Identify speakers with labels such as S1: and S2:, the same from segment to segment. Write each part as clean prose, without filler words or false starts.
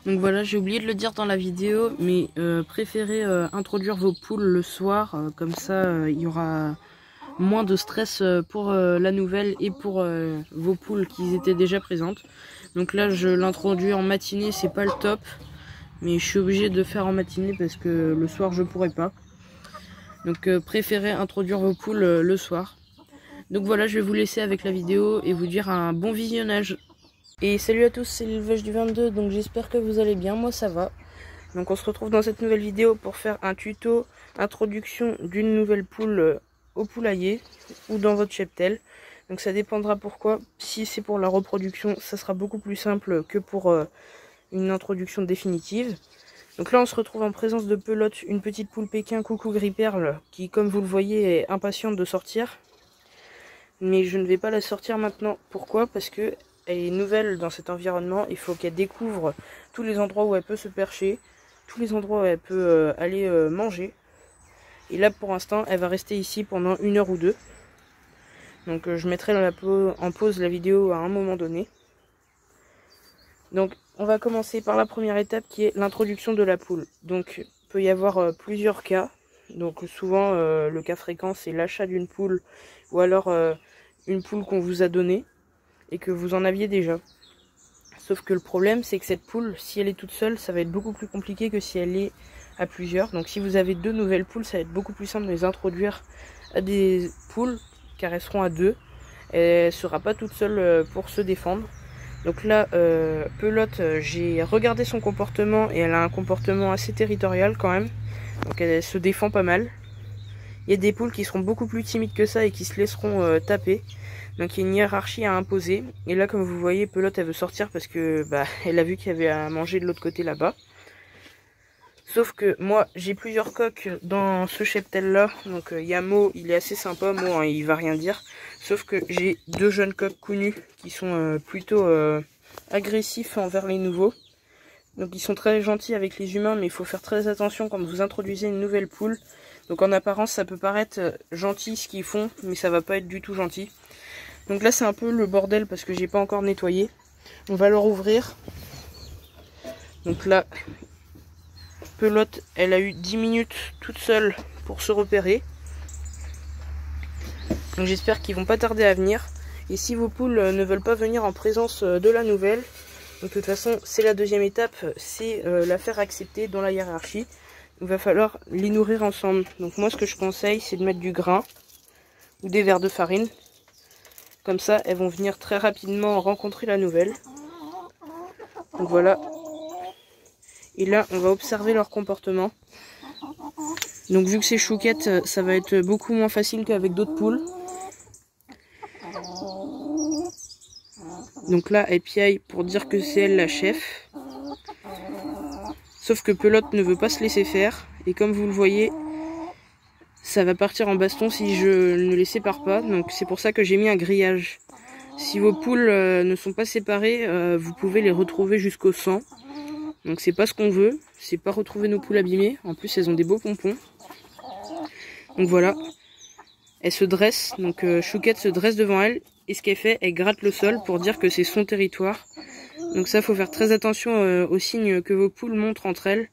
S1: Donc voilà, j'ai oublié de le dire dans la vidéo, mais préférez introduire vos poules le soir, comme ça il y aura moins de stress pour la nouvelle et pour vos poules qui étaient déjà présentes. Donc là je l'introduis en matinée, c'est pas le top, mais je suis obligé de faire en matinée parce que le soir je pourrais pas. Donc préférez introduire vos poules le soir. Donc voilà, je vais vous laisser avec la vidéo et vous dire un bon visionnage. Et salut à tous, c'est l'élevage du 22, donc j'espère que vous allez bien, moi ça va. Donc on se retrouve dans cette nouvelle vidéo pour faire un tuto introduction d'une nouvelle poule au poulailler ou dans votre cheptel. Donc ça dépendra pourquoi. Si c'est pour la reproduction, ça sera beaucoup plus simple que pour une introduction définitive. Donc là on se retrouve en présence de Pelote, une petite poule Pékin coucou gris perle qui, comme vous le voyez, est impatiente de sortir. Mais je ne vais pas la sortir maintenant. Pourquoi? Parce que elle est nouvelle dans cet environnement. Il faut qu'elle découvre tous les endroits où elle peut se percher, tous les endroits où elle peut aller manger. Et là pour l'instant elle va rester ici pendant 1 heure ou 2. Donc je mettrai en pause la vidéo à un moment donné. Donc on va commencer par la première étape qui est l'introduction de la poule. Donc il peut y avoir plusieurs cas. Donc souvent le cas fréquent c'est l'achat d'une poule ou alors une poule qu'on vous a donnée et que vous en aviez déjà. Sauf que le problème c'est que cette poule, si elle est toute seule, ça va être beaucoup plus compliqué que si elle est à plusieurs. Donc si vous avez 2 nouvelles poules, ça va être beaucoup plus simple de les introduire à des poules car elles seront à 2. Elle ne sera pas toute seule pour se défendre. Donc là, Pelote, j'ai regardé son comportement et elle a un comportement assez territorial quand même. Donc elle se défend pas mal. Il y a des poules qui seront beaucoup plus timides que ça et qui se laisseront taper. Donc il y a une hiérarchie à imposer. Et là, comme vous voyez, Pelote elle veut sortir parce que elle a vu qu'il y avait à manger de l'autre côté là-bas. Sauf que moi, j'ai plusieurs coqs dans ce cheptel là. Donc il y a Mo, il est assez sympa. Mo, hein, il va rien dire. Sauf que j'ai 2 jeunes coqs connus qui sont plutôt agressifs envers les nouveaux. Donc ils sont très gentils avec les humains, mais il faut faire très attention quand vous introduisez une nouvelle poule. Donc en apparence ça peut paraître gentil ce qu'ils font, mais ça va pas être du tout gentil. Donc là c'est un peu le bordel parce que j'ai pas encore nettoyé. On va leur ouvrir. Donc là, Pelote, elle a eu 10 minutes toute seule pour se repérer. Donc j'espère qu'ils vont pas tarder à venir. Et si vos poules ne veulent pas venir en présence de la nouvelle, donc de toute façon c'est la deuxième étape, c'est la faire accepter dans la hiérarchie. Il va falloir les nourrir ensemble. Donc moi ce que je conseille c'est de mettre du grain ou des verres de farine. Comme ça elles vont venir très rapidement rencontrer la nouvelle. Donc voilà. Et là on va observer leur comportement. Donc vu que c'est chouquette, ça va être beaucoup moins facile qu'avec d'autres poules. Donc là elle piaille pour dire que c'est elle la chef. Sauf que Pelote ne veut pas se laisser faire. Et comme vous le voyez, ça va partir en baston si je ne les sépare pas. Donc c'est pour ça que j'ai mis un grillage. Si vos poules ne sont pas séparées, vous pouvez les retrouver jusqu'au sang. Donc c'est pas ce qu'on veut. C'est pas retrouver nos poules abîmées. En plus elles ont des beaux pompons. Donc voilà. Elle se dresse. Donc Chouquette se dresse devant elle. Et ce qu'elle fait, elle gratte le sol pour dire que c'est son territoire. Donc ça, faut faire très attention aux signes que vos poules montrent entre elles.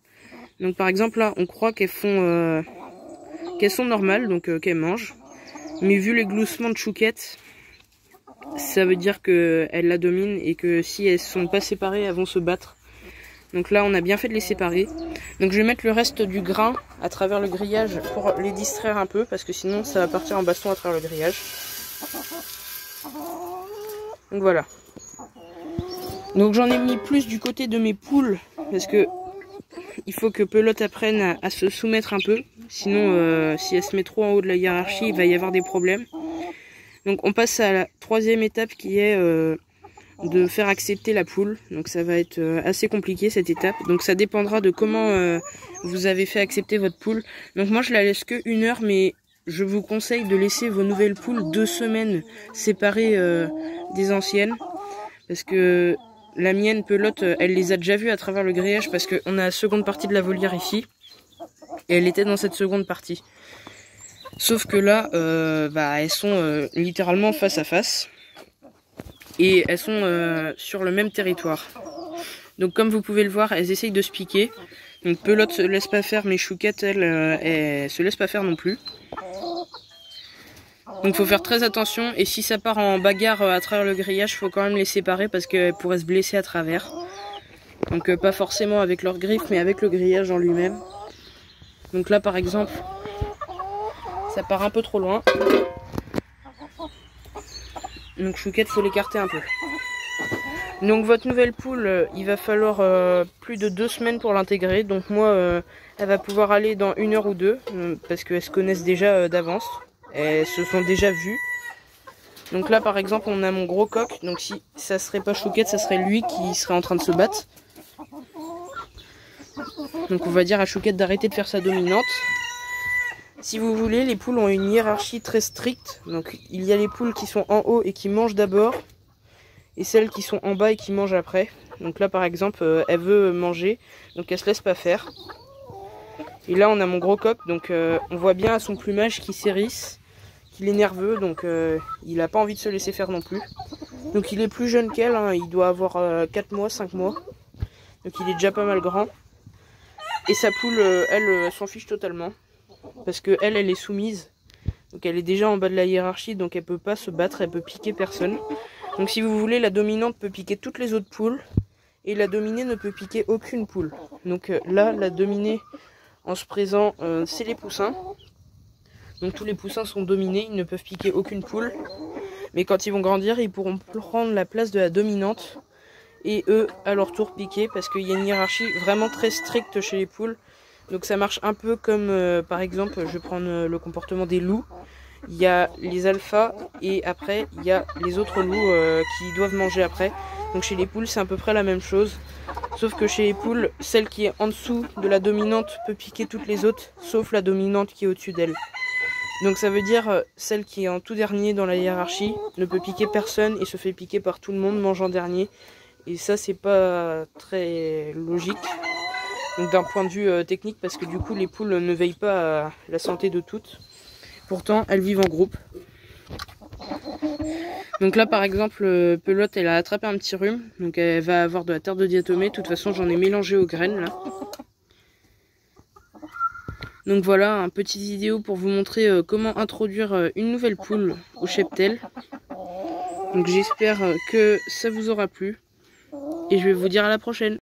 S1: Donc par exemple là, on croit qu'elles sont normales, donc qu'elles mangent. Mais vu les gloussements de Chouquette, ça veut dire qu'elles la dominent et que si elles sont pas séparées, elles vont se battre. Donc là, on a bien fait de les séparer. Donc je vais mettre le reste du grain à travers le grillage pour les distraire un peu, parce que sinon ça va partir en baston à travers le grillage. Donc voilà. Donc j'en ai mis plus du côté de mes poules parce que il faut que Pelote apprenne à se soumettre un peu. Sinon si elle se met trop en haut de la hiérarchie, il va y avoir des problèmes. Donc on passe à la troisième étape qui est de faire accepter la poule. Donc ça va être assez compliqué cette étape. Donc ça dépendra de comment vous avez fait accepter votre poule. Donc moi je la laisse que 1 heure, mais je vous conseille de laisser vos nouvelles poules 2 semaines séparées des anciennes. Parce que la mienne Pelote, elle les a déjà vues à travers le grillage parce qu'on a la seconde partie de la volière ici. Et elle était dans cette seconde partie. Sauf que là, elles sont littéralement face à face. Et elles sont sur le même territoire. Donc comme vous pouvez le voir, elles essayent de se piquer. Donc Pelote se laisse pas faire, mais Chouquette, elle se laisse pas faire non plus. Donc faut faire très attention, et si ça part en bagarre à travers le grillage, faut quand même les séparer parce qu'elles pourraient se blesser à travers. Donc pas forcément avec leurs griffes, mais avec le grillage en lui-même. Donc là par exemple, ça part un peu trop loin. Donc Chouquette, faut l'écarter un peu. Donc votre nouvelle poule, il va falloir plus de 2 semaines pour l'intégrer. Donc moi, elle va pouvoir aller dans 1 heure ou 2, parce qu'elles se connaissent déjà d'avance. Elles se sont déjà vues. Donc là par exemple, on a mon gros coq. Donc si ça serait pas Chouquette, ça serait lui qui serait en train de se battre. Donc on va dire à Chouquette d'arrêter de faire sa dominante. Si vous voulez, les poules ont une hiérarchie très stricte. Donc il y a les poules qui sont en haut et qui mangent d'abord, et celles qui sont en bas et qui mangent après. Donc là par exemple, elle veut manger, donc elle se laisse pas faire. Et là on a mon gros coq, donc on voit bien à son plumage qu'il s'hérisse, qu'il est nerveux, donc il n'a pas envie de se laisser faire non plus. Donc il est plus jeune qu'elle, hein, il doit avoir 4 mois, 5 mois. Donc il est déjà pas mal grand. Et sa poule, elle s'en fiche totalement. Parce que elle est soumise. Donc elle est déjà en bas de la hiérarchie, donc elle peut pas se battre, elle peut piquer personne. Donc si vous voulez, la dominante peut piquer toutes les autres poules. Et la dominée ne peut piquer aucune poule. Donc là, la dominée, en ce présent, c'est les poussins. Donc tous les poussins sont dominés, ils ne peuvent piquer aucune poule. Mais quand ils vont grandir, ils pourront prendre la place de la dominante. Et eux, à leur tour, piquer. Parce qu'il y a une hiérarchie vraiment très stricte chez les poules. Donc ça marche un peu comme, par exemple, je vais prendre le comportement des loups. Il y a les alphas et après, il y a les autres loups qui doivent manger après. Donc chez les poules, c'est à peu près la même chose. Sauf que chez les poules, celle qui est en dessous de la dominante peut piquer toutes les autres, sauf la dominante qui est au-dessus d'elle. Donc ça veut dire celle qui est en tout dernier dans la hiérarchie ne peut piquer personne et se fait piquer par tout le monde, mange en dernier. Et ça, c'est pas très logique. Donc d'un point de vue technique, parce que du coup les poules ne veillent pas à la santé de toutes. Pourtant elles vivent en groupe. Donc là par exemple, Pelote, elle a attrapé un petit rhume. Donc elle va avoir de la terre de diatomée. De toute façon j'en ai mélangé aux graines là. Donc voilà, un petit vidéo pour vous montrer comment introduire une nouvelle poule au cheptel. Donc j'espère que ça vous aura plu. Et je vais vous dire à la prochaine.